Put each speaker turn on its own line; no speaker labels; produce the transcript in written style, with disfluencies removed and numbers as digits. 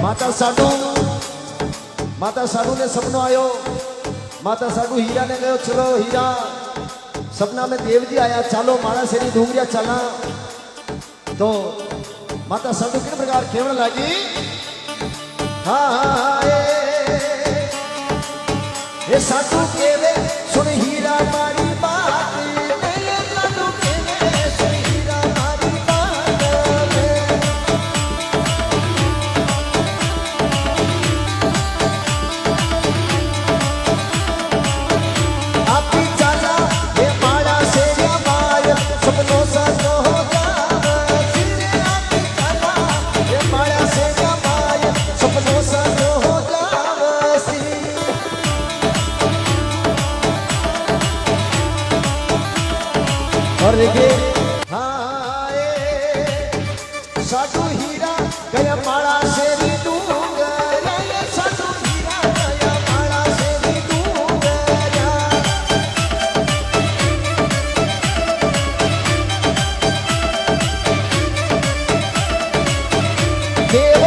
माता साडू ने सपनो आयो। माता साडू हीरा ने कहो चलो हीरा, सपना में देव जी आया, चलो माड़ा सेरी डूंगरिया चला। तो माता साडू किस प्रकार खेवन लगी, हाँ हाँ हाँ ये साडू केवे सुन हीरा मारी बात, ये साडू केवे सुन हीरा मारी बात। आपी चाला ये माड़ा से मार सपनों साजो हो जावे, सिरे आपी चाला ये माड़ा से मार सपनों साजो हो जावे। और देखिए हाँ साडू हीरा गया माड़ा सेरी डूंगर, साडू हीरा गया माड़ा सेरी डूंगर। देव